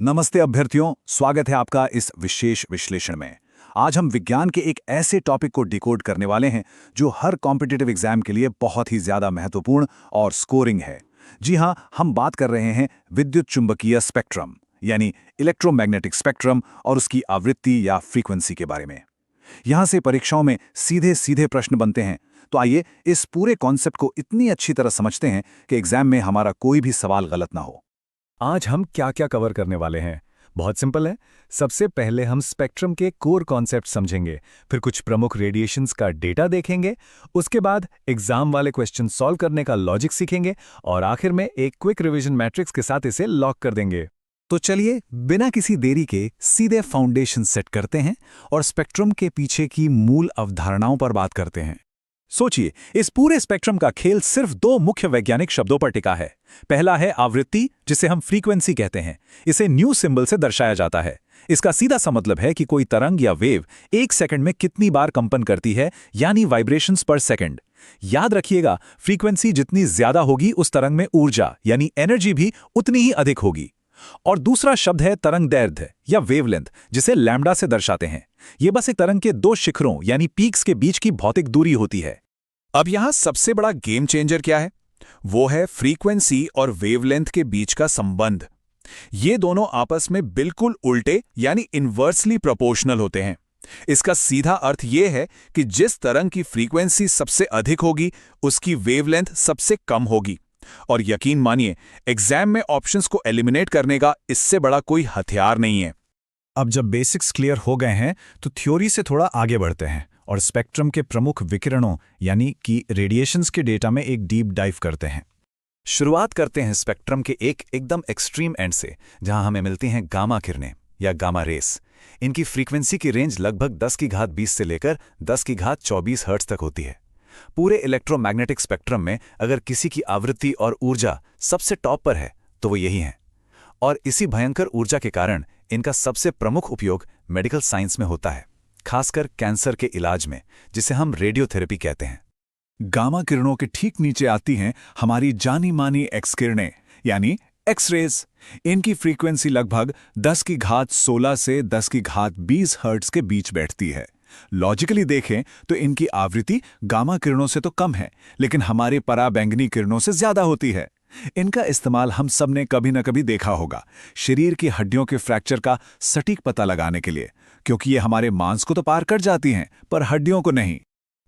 नमस्ते अभ्यर्थियों, स्वागत है आपका इस विशेष विश्लेषण में। आज हम विज्ञान के एक ऐसे टॉपिक को डिकोड करने वाले हैं जो हर कॉम्पिटिटिव एग्जाम के लिए बहुत ही ज्यादा महत्वपूर्ण और स्कोरिंग है। जी हां, हम बात कर रहे हैं विद्युत चुंबकीय स्पेक्ट्रम यानी इलेक्ट्रोमैग्नेटिक स्पेक्ट्रम और उसकी आवृत्ति या फ्रीक्वेंसी के बारे में। यहां से परीक्षाओं में सीधे सीधे प्रश्न बनते हैं। तो आइए इस पूरे कॉन्सेप्ट को इतनी अच्छी तरह समझते हैं कि एग्जाम में हमारा कोई भी सवाल गलत ना हो। आज हम क्या क्या कवर करने वाले हैं? बहुत सिंपल है। सबसे पहले हम स्पेक्ट्रम के कोर कॉन्सेप्ट समझेंगे, फिर कुछ प्रमुख रेडिएशंस का डेटा देखेंगे, उसके बाद एग्जाम वाले क्वेश्चन सॉल्व करने का लॉजिक सीखेंगे और आखिर में एक क्विक रिवीजन मैट्रिक्स के साथ इसे लॉक कर देंगे। तो चलिए बिना किसी देरी के सीधे फाउंडेशन सेट करते हैं और स्पेक्ट्रम के पीछे की मूल अवधारणाओं पर बात करते हैं। सोचिए, इस पूरे स्पेक्ट्रम का खेल सिर्फ दो मुख्य वैज्ञानिक शब्दों पर टिका है। पहला है आवृत्ति, जिसे हम फ्रीक्वेंसी कहते हैं। इसे न्यू सिंबल से दर्शाया जाता है। इसका सीधा सा मतलब है कि कोई तरंग या वेव एक सेकंड में कितनी बार कंपन करती है, यानी वाइब्रेशंस पर सेकंड। याद रखिएगा, फ्रीक्वेंसी जितनी ज्यादा होगी उस तरंग में ऊर्जा यानी एनर्जी भी उतनी ही अधिक होगी। और दूसरा शब्द है तरंगदैर्ध्य या वेवलेंथ, जिसे लैम्डा से दर्शाते हैं। यह बस एक तरंग के दो शिखरों यानी पीक्स के बीच की भौतिक दूरी होती है। अब यहां सबसे बड़ा गेम चेंजर क्या है? वो है फ्रीक्वेंसी और वेवलेंथ के बीच का संबंध। ये दोनों आपस में बिल्कुल उल्टे यानी इन्वर्सली प्रोपोर्शनल होते हैं। इसका सीधा अर्थ ये है कि जिस तरंग की फ्रीक्वेंसी सबसे अधिक होगी उसकी वेवलेंथ सबसे कम होगी। और यकीन मानिए, एग्जाम में ऑप्शंस को एलिमिनेट करने का इससे बड़ा कोई हथियार नहीं है। अब जब बेसिक्स क्लियर हो गए हैं तो थ्योरी से थोड़ा आगे बढ़ते हैं और स्पेक्ट्रम के प्रमुख विकिरणों यानी कि रेडिएशंस के डेटा में एक डीप डाइव करते हैं। शुरुआत करते हैं स्पेक्ट्रम के एक एकदम एक्सट्रीम एंड से, जहां हमें मिलती हैं गामा किरणें या गामा रेस। इनकी फ्रीक्वेंसी की रेंज लगभग 10⁻20 से लेकर 10⁻24 हर्ट्ज तक होती है। पूरे इलेक्ट्रोमैग्नेटिक स्पेक्ट्रम में अगर किसी की आवृत्ति और ऊर्जा सबसे टॉप पर है तो वो यही है। और इसी भयंकर ऊर्जा के कारण इनका सबसे प्रमुख उपयोग मेडिकल साइंस में होता है, खासकर कैंसर के इलाज में, जिसे हम रेडियोथेरेपी कहते हैं। गामा किरणों के ठीक नीचे आती हैं हमारी जानी मानी एक्स किरणें यानी एक्स-रेज। इनकी फ्रीक्वेंसी लगभग 10⁻16 से 10⁻20 हर्ट्ज के बीच बैठती है। लॉजिकली देखें तो इनकी आवृत्ति गामा किरणों से तो कम है, लेकिन हमारे पराबैंगनी किरणों से ज्यादा होती है। इनका इस्तेमाल हम सब ने कभी न कभी देखा होगा, शरीर की हड्डियों के फ्रैक्चर का सटीक पता लगाने के लिए, क्योंकि ये हमारे मांस को तो पार कर जाती हैं पर हड्डियों को नहीं।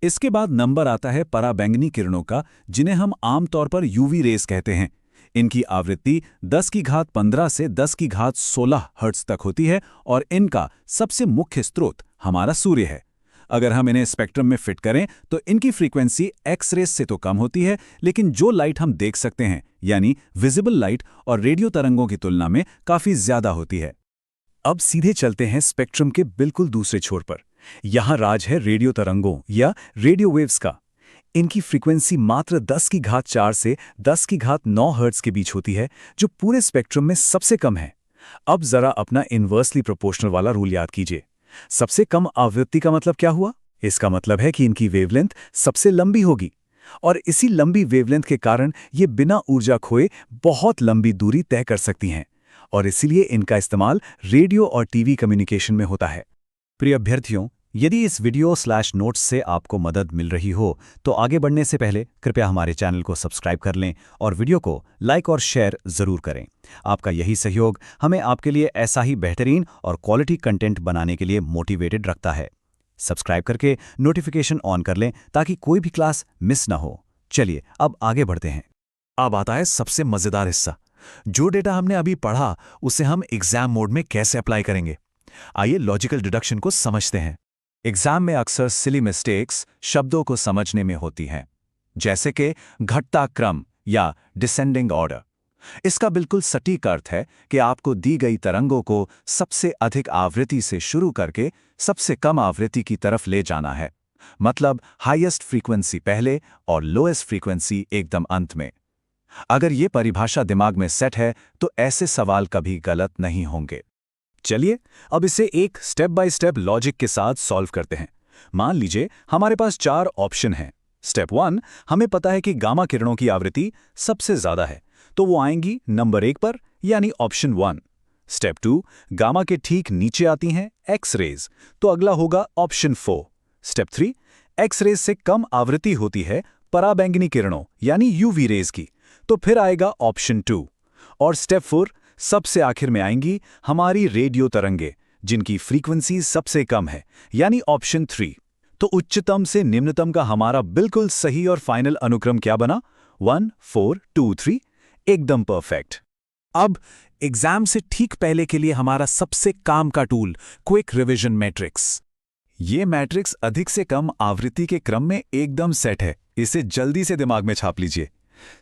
इसके बाद नंबर आता है पराबैंगनी किरणों का, जिन्हें हम आमतौर पर यूवी रेस कहते हैं। इनकी आवृत्ति 10⁻15 से 10⁻16 हर्ट्ज तक होती है और इनका सबसे मुख्य स्रोत हमारा सूर्य है। अगर हम इन्हें स्पेक्ट्रम में फिट करें तो इनकी फ्रीक्वेंसी एक्स रेस से तो कम होती है, लेकिन जो लाइट हम देख सकते हैं यानी विजिबल लाइट और रेडियो तरंगों की तुलना में काफी ज्यादा होती है। अब सीधे चलते हैं स्पेक्ट्रम के बिल्कुल दूसरे छोर पर। यहां राज है रेडियो तरंगों या रेडियो वेव्स का। इनकी फ्रीक्वेंसी मात्र 10⁻4 से 10⁻9 हर्ट्ज के बीच होती है, जो पूरे स्पेक्ट्रम में सबसे कम है। अब जरा अपना इन्वर्सली प्रोपोर्शनल वाला रूल याद कीजिए। सबसे कम आवृत्ति का मतलब क्या हुआ? इसका मतलब है कि इनकी वेवलेंथ सबसे लंबी होगी, और इसी लंबी वेवलेंथ के कारण ये बिना ऊर्जा खोए बहुत लंबी दूरी तय कर सकती हैं, और इसीलिए इनका इस्तेमाल रेडियो और टीवी कम्युनिकेशन में होता है। प्रिय अभ्यर्थियों, यदि इस वीडियो/नोट्स से आपको मदद मिल रही हो तो आगे बढ़ने से पहले कृपया हमारे चैनल को सब्सक्राइब कर लें और वीडियो को लाइक और शेयर जरूर करें। आपका यही सहयोग हमें आपके लिए ऐसा ही बेहतरीन और क्वालिटी कंटेंट बनाने के लिए मोटिवेटेड रखता है। सब्सक्राइब करके नोटिफिकेशन ऑन कर लें ताकि कोई भी क्लास मिस ना हो। चलिए अब आगे बढ़ते हैं। अब आता है सबसे मजेदार हिस्सा। जो डेटा हमने अभी पढ़ा उसे हम एग्जाम मोड में कैसे अप्लाई करेंगे। आइए लॉजिकल डिडक्शन को समझते हैं। एग्जाम में अक्सर सिली मिस्टेक्स शब्दों को समझने में होती हैं, जैसे कि घटता क्रम या डिसेंडिंग ऑर्डर। इसका बिल्कुल सटीक अर्थ है कि आपको दी गई तरंगों को सबसे अधिक आवृत्ति से शुरू करके सबसे कम आवृत्ति की तरफ ले जाना है, मतलब हाईएस्ट फ्रीक्वेंसी पहले और लोएस्ट फ्रीक्वेंसी एकदम अंत में। अगर ये परिभाषा दिमाग में सेट है तो ऐसे सवाल कभी गलत नहीं होंगे। चलिए अब इसे एक स्टेप बाय स्टेप लॉजिक के साथ सॉल्व करते हैं। मान लीजिए हमारे पास 4 ऑप्शन हैं। स्टेप 1, हमें पता है कि गामा किरणों की आवृत्ति सबसे ज्यादा है, तो वो आएंगी नंबर 1 पर यानी ऑप्शन 1। स्टेप 2, गामा के ठीक नीचे आती हैं एक्स रेज, तो अगला होगा ऑप्शन 4। स्टेप 3, एक्स रेज से कम आवृत्ति होती है पराबैंगनी किरणों यानी यूवी रेज की, तो फिर आएगा ऑप्शन 2। और स्टेप 4, सबसे आखिर में आएंगी हमारी रेडियो तरंगे, जिनकी फ्रीक्वेंसी सबसे कम है, यानी ऑप्शन 3। तो उच्चतम से निम्नतम का हमारा बिल्कुल सही और फाइनल अनुक्रम क्या बना? 1 4 2 3, एकदम परफेक्ट। अब एग्जाम से ठीक पहले के लिए हमारा सबसे काम का टूल, क्विक रिवीजन मैट्रिक्स। ये मैट्रिक्स अधिक से कम आवृत्ति के क्रम में एकदम सेट है, इसे जल्दी से दिमाग में छाप लीजिए।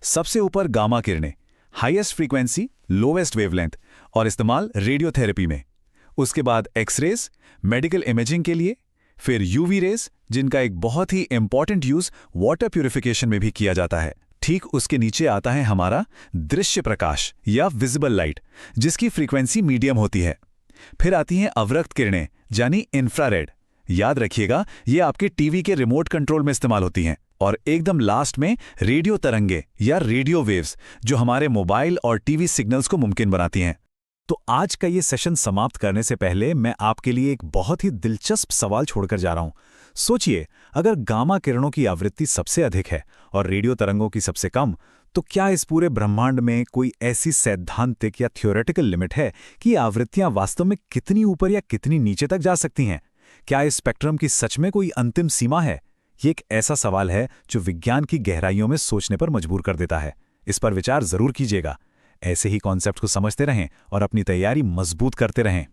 सबसे ऊपर गामा किरणें, हाईएस्ट फ्रीक्वेंसी, लोवेस्ट वेवलेंथ, और इस्तेमाल रेडियोथेरेपी में। उसके बाद एक्स रेज, मेडिकल इमेजिंग के लिए, फिर यूवी रेज, जिनका एक बहुत ही इंपॉर्टेंट यूज वाटर प्यूरिफिकेशन में भी किया जाता है। ठीक उसके नीचे आता है हमारा दृश्य प्रकाश या विजिबल लाइट, जिसकी फ्रीक्वेंसी मीडियम होती है। फिर आती हैं अवरक्त किरणें यानी इंफ्रारेड। याद रखिएगा, ये आपके टीवी के रिमोट कंट्रोल में इस्तेमाल होती हैं। और एकदम लास्ट में रेडियो तरंगे या रेडियो वेव्स, जो हमारे मोबाइल और टीवी सिग्नल्स को मुमकिन बनाती हैं। तो आज का ये सेशन समाप्त करने से पहले मैं आपके लिए एक बहुत ही दिलचस्प सवाल छोड़कर जा रहा हूं। सोचिए, अगर गामा किरणों की आवृत्ति सबसे अधिक है और रेडियो तरंगों की सबसे कम, तो क्या इस पूरे ब्रह्मांड में कोई ऐसी सैद्धांतिक या थ्योरेटिकल लिमिट है कि आवृत्तियां वास्तव में कितनी ऊपर या कितनी नीचे तक जा सकती हैं? क्या इस स्पेक्ट्रम की सच में कोई अंतिम सीमा है? ये एक ऐसा सवाल है जो विज्ञान की गहराइयों में सोचने पर मजबूर कर देता है। इस पर विचार जरूर कीजिएगा। ऐसे ही कॉन्सेप्ट को समझते रहें और अपनी तैयारी मजबूत करते रहें।